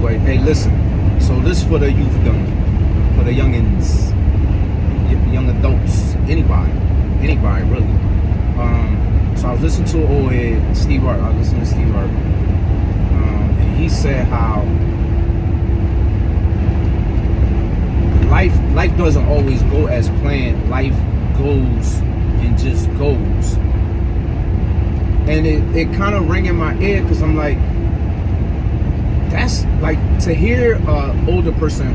anyway, hey, listen. So this for the youth, for the youngins, young adults, anybody really. So I was listening to an old head, Steve Hart. I was listening to Steve Hart, and he said how life doesn't always go as planned. Life goes and just goes, and it kind of rang in my ear because I'm like, that's like, to hear an older person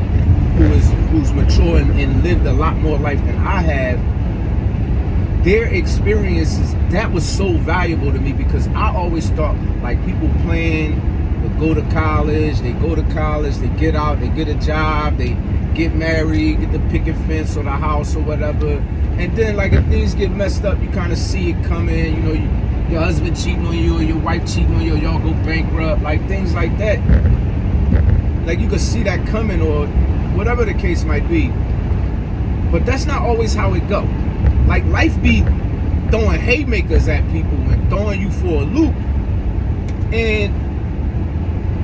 who's mature and lived a lot more life than I have, their experiences, that was so valuable to me, because I always thought like people plan to go to college, they get out, they get a job, they get married, get the picket fence or the house or whatever, and then like if things get messed up, you kind of see it coming, you know, your husband cheating on you or your wife cheating on you, or y'all go bankrupt, like things like that. Like you could see that coming, or whatever the case might be. But that's not always how it go. Like life be throwing haymakers at people and throwing you for a loop. And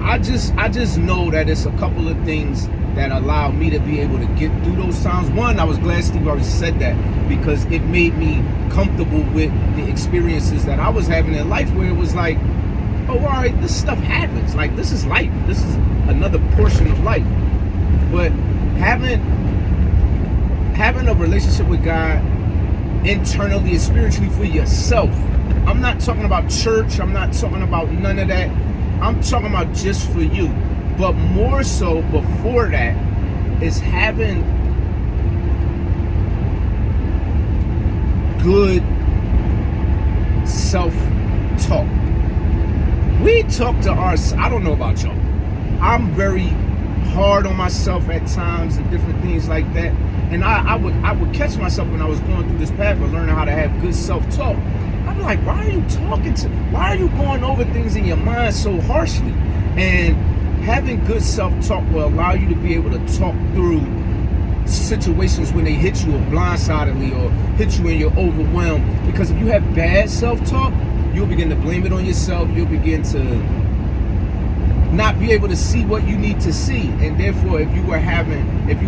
I just know that it's a couple of things that allowed me to be able to get through those times. One, I was glad Steve already said that, because it made me comfortable with the experiences that I was having in life, where it was like, oh, all right, this stuff happens. Like, this is life. This is another portion of life. But having a relationship with God internally and spiritually for yourself. I'm not talking about church. I'm not talking about none of that. I'm talking about just for you. But more so before that is having good self-talk. We talk to I don't know about y'all. I'm very hard on myself at times and different things like that. And I would catch myself when I was going through this path of learning how to have good self-talk. I'm like, why are you going over things in your mind so harshly? And having good self-talk will allow you to be able to talk through situations when they hit you blindsidedly or hit you when you're overwhelmed. Because if you have bad self-talk, you'll begin to blame it on yourself. You'll begin to not be able to see what you need to see. And therefore, if you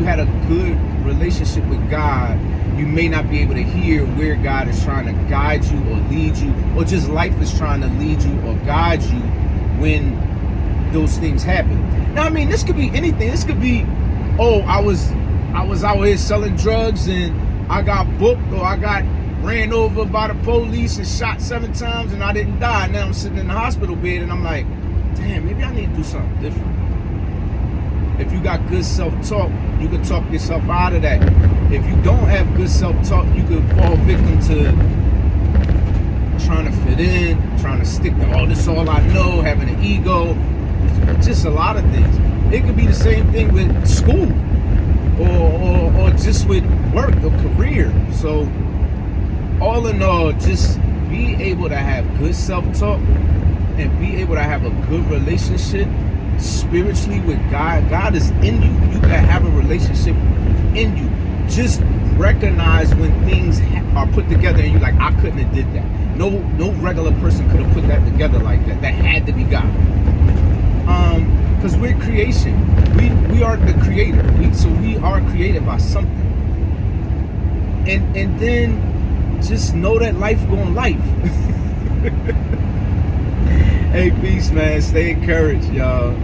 had a good relationship with God, you may not be able to hear where God is trying to guide you or lead you, or just life is trying to lead you or guide you when those things happen. Now, I mean, this could be anything. This could be, oh, I was out here selling drugs and I got booked, or I got ran over by the police and shot 7 times and I didn't die. Now I'm sitting in the hospital bed and I'm like, damn, maybe I need to do something different. If you got good self-talk, you can talk yourself out of that. If you don't have good self-talk, you could fall victim to trying to fit in, trying to stick to, oh, this is all I know, having an ego, just a lot of things. It could be the same thing with school or just with work or career. So all in all, just be able to have good self-talk and be able to have a good relationship spiritually with God. God is in you. You can have a relationship in you. Just recognize when things are put together and you're like, I couldn't have did that. No regular person could have put that together like that. That had to be God. Because we're creation. We are the creator. So we are created by something. And then just know that life going life. Hey, peace, man. Stay encouraged, y'all.